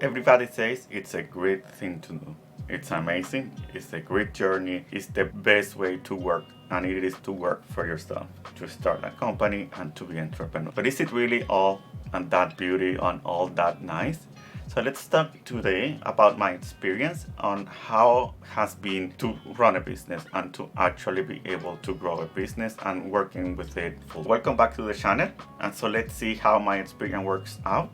Everybody says it's a great thing to do. It's amazing, it's a great journey, it's the best way to work, and it is to work for yourself, to start a company and to be entrepreneur. But is it really all and that beauty and all that nice? So let's talk today about my experience on how it has been to run a business and to actually be able to grow a business and working with it full. Welcome back to the channel. And so let's see how my experience works out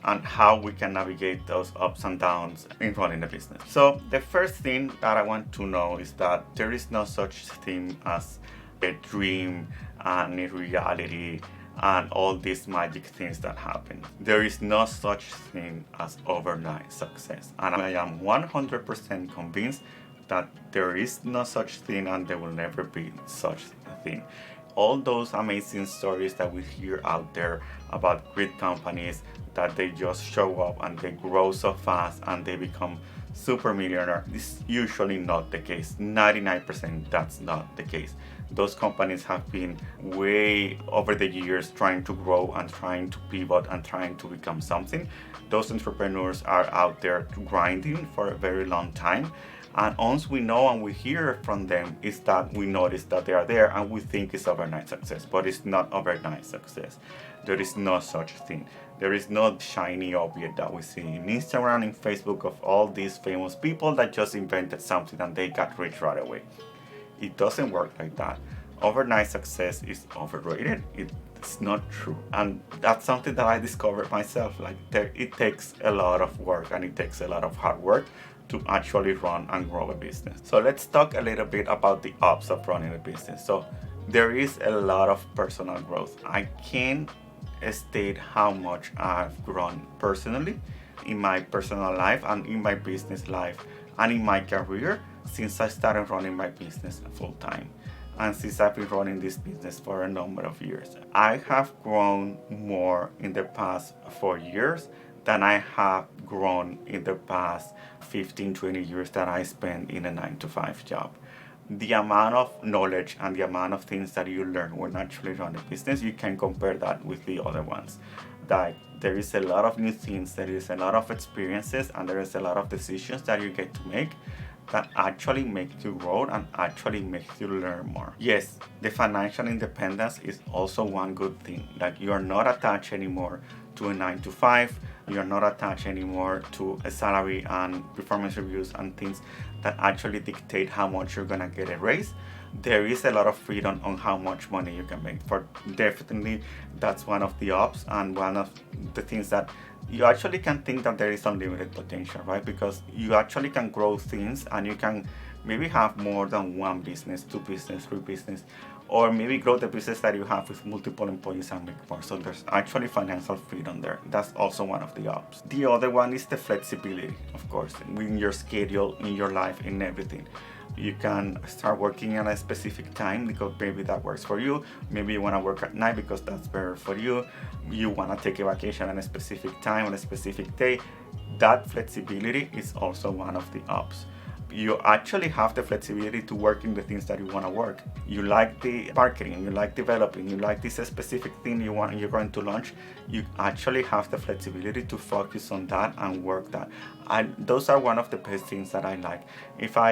and how we can navigate those ups and downs in running a business. So the first thing that I want to know is that there is no such thing as a dream and a reality and all these magic things that happen. There is no such thing as overnight success. And I am 100% convinced that there is no such thing and there will never be such a thing. All those amazing stories that we hear out there about great companies that they just show up and they grow so fast and they become super millionaire. This is usually not the case. 99% that's not the case. Those companies have been way over the years trying to grow and trying to pivot and trying to become something. Those entrepreneurs are out there grinding for a very long time. And once we know and we hear from them is that we notice that they are there and we think it's overnight success, but it's not overnight success. There is no such thing. There is no shiny object that we see in Instagram and Facebook of all these famous people that just invented something and they got rich right away. It doesn't work like that. Overnight success is overrated. It's not true. And that's something that I discovered myself. It takes a lot of work and it takes a lot of hard work to actually run and grow a business. So let's talk a little bit about the ups of running a business. So there is a lot of personal growth. I can't state how much I've grown personally in my personal life and in my business life and in my career since I started running my business full time. And since I've been running this business for a number of years, I have grown more in the past 4 years than I have grown in the past 15, 20 years that I spent in a 9-to-5 job. The amount of knowledge and the amount of things that you learn when actually run a business, you can compare that with the other ones. That there is a lot of new things, there is a lot of experiences, and there is a lot of decisions that you get to make that actually make you grow and actually make you learn more. Yes, the financial independence is also one good thing. Like you are not attached anymore to a 9-to-5. You're not attached anymore to a salary and performance reviews and things that actually dictate how much you're gonna get a raise. There is a lot of freedom on how much money you can make. For definitely, that's one of the ups and one of the things that you actually can think that there is unlimited potential, right? Because you actually can grow things and you can maybe have more than one business, 2 business, 3 business, or maybe grow the business that you have with multiple employees and make more. So there's actually financial freedom there. That's also one of the ups. The other one is the flexibility, of course, in your schedule, in your life, in everything. You can start working at a specific time because maybe that works for you. Maybe you want to work at night because that's better for you. You want to take a vacation at a specific time, on a specific day. That flexibility is also one of the ups. You actually have the flexibility to work in the things that you want to work. You like the marketing, you like developing, you like this specific thing you're going to launch. You actually have the flexibility to focus on that and work that. And those are one of the best things that I like.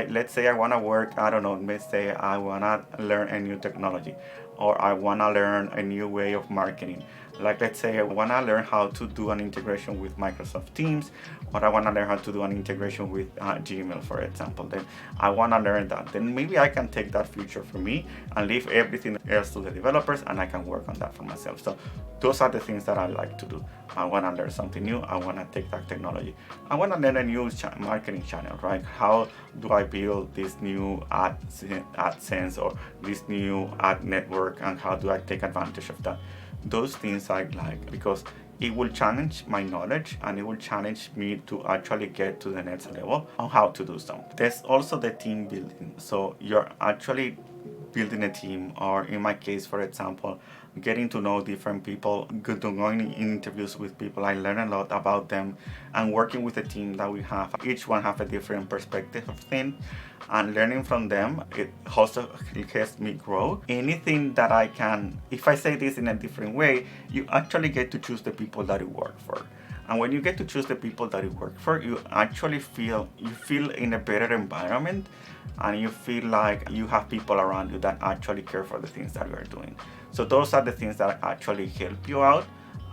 Let's say I want to work, I don't know, let's say I want to learn a new technology or I want to learn a new way of marketing. Like let's say I want to learn how to do an integration with Microsoft Teams, or I want to learn how to do an integration with Gmail, for example. Then I want to learn that. Then maybe I can take that feature for me and leave everything else to the developers and I can work on that for myself. So those are the things that I like to do. I want to learn something new. I want to take that technology. I want to learn a new marketing channel, right? How do I build this new AdSense or this new ad network and how do I take advantage of that? Those things I like because it will challenge my knowledge and it will challenge me to actually get to the next level on how to do something. There's also the team building. So you're actually building a team, or in my case, for example, getting to know different people, going in interviews with people. I learn a lot about them and working with the team that we have. Each one have a different perspective of things, and learning from them, it also helps me grow. Anything that I can, if I say this in a different way, you actually get to choose the people that you work for. And when you get to choose the people that you work for, you actually feel in a better environment, and you feel like you have people around you that actually care for the things that you are doing. So those are the things that actually help you out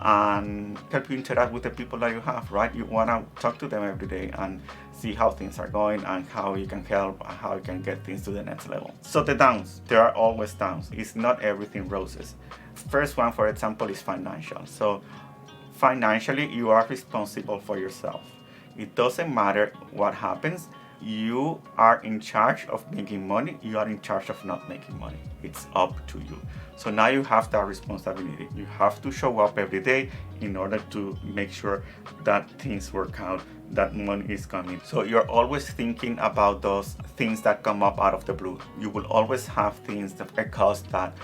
and help you interact with the people that you have, right? You want to talk to them every day and see how things are going and how you can help and how you can get things to the next level. So the downs, there are always downs. It's not everything roses. First one, for example, is financial. So financially, you are responsible for yourself. It doesn't matter what happens. You are in charge of making money. You are in charge of not making money. It's up to you. So now you have that responsibility. You have to show up every day in order to make sure that things work out, that money is coming. So you're always thinking about those things that come up out of the blue. You will always have things that cost that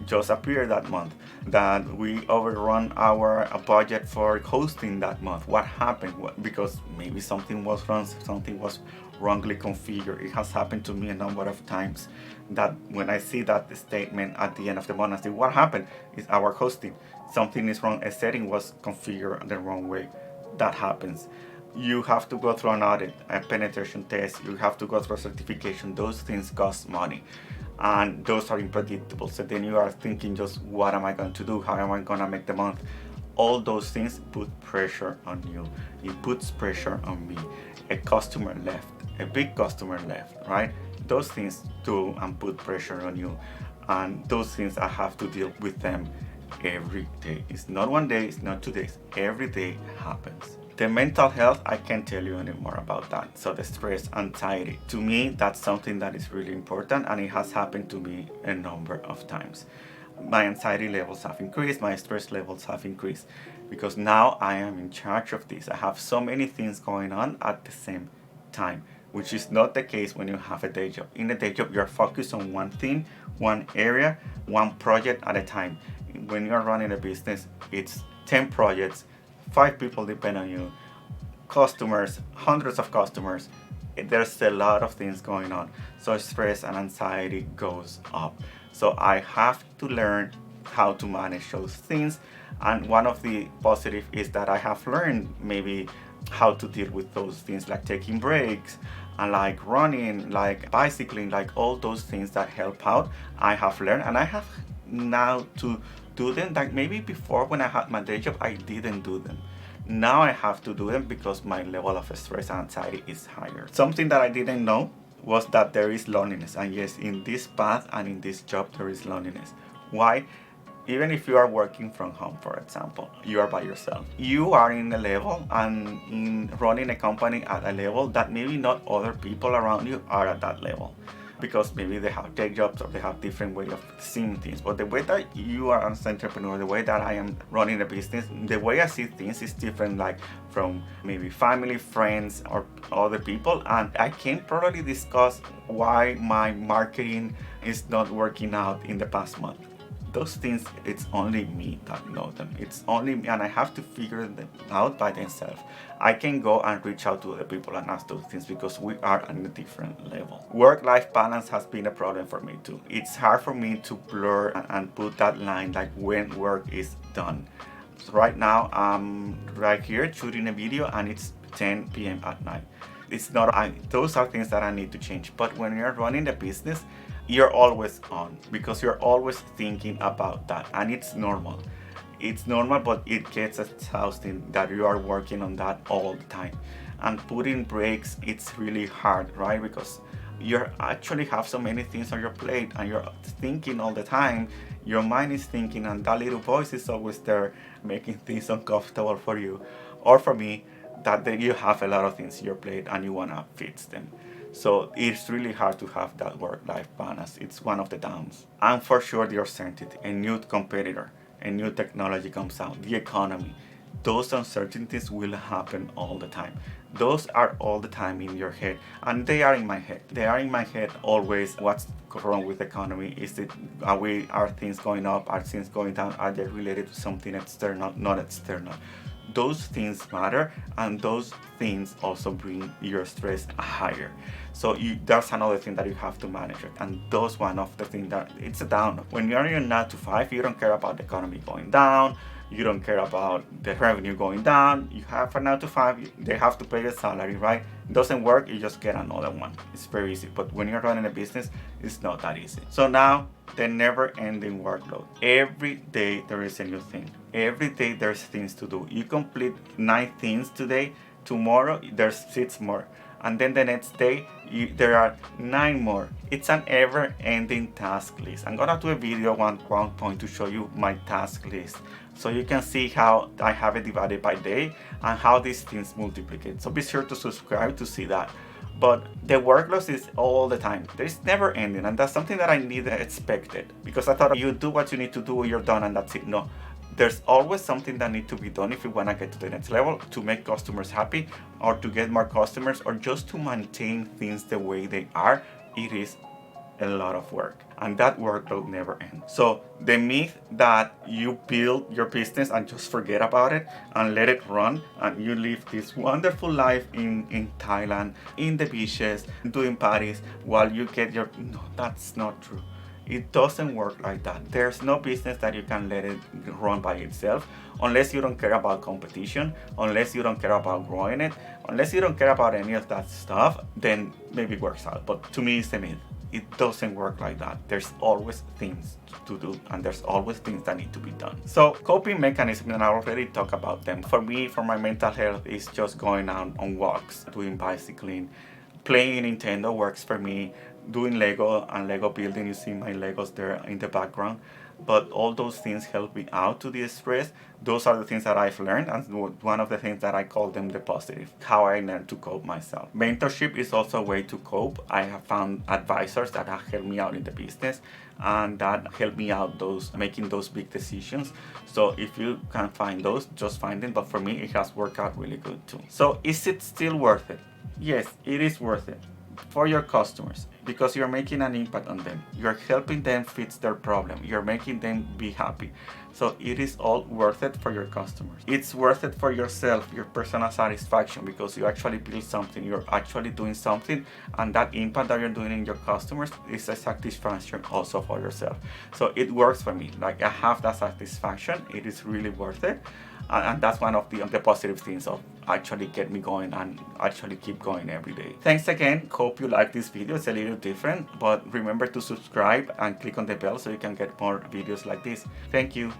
just appear that month, that we overrun our budget for hosting that month. What happened? Because maybe something was wrong, something was wrongly configured. It has happened to me a number of times that when I see that statement at the end of the month, I say, what happened? It's our hosting. Something is wrong. A setting was configured the wrong way. That happens. You have to go through an audit, a penetration test. You have to go through a certification. Those things cost money. And those are unpredictable. So then you are thinking just, what am I going to do? How am I going to make the month? All those things put pressure on you. It puts pressure on me. A customer left, a big customer left, right? Those things do and put pressure on you. And those things, I have to deal with them every day. It's not one day, it's not 2 days. Every day happens. The mental health, I can't tell you any more about that. So the stress, anxiety, to me, that's something that is really important, and it has happened to me a number of times. My anxiety levels have increased, my stress levels have increased, because now I am in charge of this. I have so many things going on at the same time, which is not the case when you have a day job. In a day job, you're focused on one thing, one area, one project at a time. When you're running a business, it's 10 projects, 5 people depend on you, customers, hundreds of customers. There's a lot of things going on. So stress and anxiety goes up. So I have to learn how to manage those things. And one of the positive is that I have learned maybe how to deal with those things, like taking breaks and like running, like bicycling, like all those things that help out. I have learned, and I have now to do them. Like maybe before, when I had my day job, I didn't do them. Now I have to do them because my level of stress and anxiety is higher. Something that I didn't know was that there is loneliness. And yes, in this path and in this job, there is loneliness. Why? Even if you are working from home, for example, you are by yourself. You are in a level and in running a company at a level that maybe not other people around you are at that level. Because maybe they have tech jobs or they have different way of seeing things. But the way that you are as an entrepreneur, the way that I am running a business, the way I see things is different, like from maybe family, friends, or other people. And I can probably discuss why my marketing is not working out in the past month. Those things, it's only me that know them. It's only me, and I have to figure them out by themselves. I can go and reach out to other people and ask those things because we are on a different level. Work-life balance has been a problem for me too. It's hard for me to blur and put that line, like when work is done. So right now, I'm right here shooting a video and it's 10 p.m. at night. It's not, those are things that I need to change. But when you're running a business, you're always on because you're always thinking about that, and it's normal. It's normal, but it gets exhausting that you are working on that all the time. And putting breaks, it's really hard, right? Because you actually have so many things on your plate and you're thinking all the time. Your mind is thinking, and that little voice is always there making things uncomfortable for you or for me, that you have a lot of things on your plate and you want to fix them. So it's really hard to have that work-life balance. It's one of the downs. And for sure, the uncertainty. A new competitor, a new technology comes out, the economy. Those uncertainties will happen all the time. Those are all the time in your head. And they are in my head. They are in my head always. What's wrong with the economy? Are things going up? Are things going down? Are they related to something external, not external? those things matter, and those things also bring your stress higher. So that's another thing that you have to manage it. And those one of the things that it's a down. When you're in 9 to 5, you don't care about the economy going down. You don't care about the revenue going down. You have a 9 to 5, they have to pay your salary, right? It doesn't work, you just get another one. It's very easy. But when you're running a business, it's not that easy. So now, the never-ending workload. Every day there is a new thing. Every day there's things to do. You complete 9 things today, tomorrow there's 6 more. And then the next day, there are 9 more. It's an ever-ending task list. I'm gonna do a video one point to show you my task list, so you can see how I have it divided by day and how these things multiplicate. So be sure to subscribe to see that. But the workload is all the time. There's never ending, and that's something that I neither expected, because I thought you do what you need to do, you're done, and that's it. No. There's always something that needs to be done if you want to get to the next level, to make customers happy, or to get more customers, or just to maintain things the way they are. It is a lot of work, and that workload never ends. So the myth that you build your business and just forget about it and let it run, and you live this wonderful life in Thailand, in the beaches, doing parties while you get your... No, that's not true. It doesn't work like that. There's no business that you can let it run by itself, unless you don't care about competition, unless you don't care about growing it, unless you don't care about any of that stuff, then maybe it works out. But to me, it's a myth. It doesn't work like that. There's always things to do, and there's always things that need to be done. So coping mechanisms, and I already talked about them. For me, for my mental health, it's just going out on walks, doing bicycling, playing Nintendo works for me. Doing Lego and Lego building, you see my Legos there in the background. But all those things help me out to de-stress. Those are the things that I've learned, and one of the things that I call them the positive, how I learn to cope myself. Mentorship is also a way to cope. I have found advisors that have helped me out in the business, and that help me out making those big decisions. So if you can find those, just find them. But for me, it has worked out really good too. So is it still worth it? Yes, it is worth it. For your customers, because you're making an impact on them. You're helping them fix their problem. You're making them be happy. So it is all worth it for your customers. It's worth it for yourself, your personal satisfaction, because you actually build something, you're actually doing something, and that impact that you're doing in your customers is a satisfaction also for yourself. So it works for me. Like, I have that satisfaction. It is really worth it. And that's one of the positive things of actually get me going and actually keep going every day. Thanks again. Hope you like this video. It's a little different, but remember to subscribe and click on the bell so you can get more videos like this. Thank you.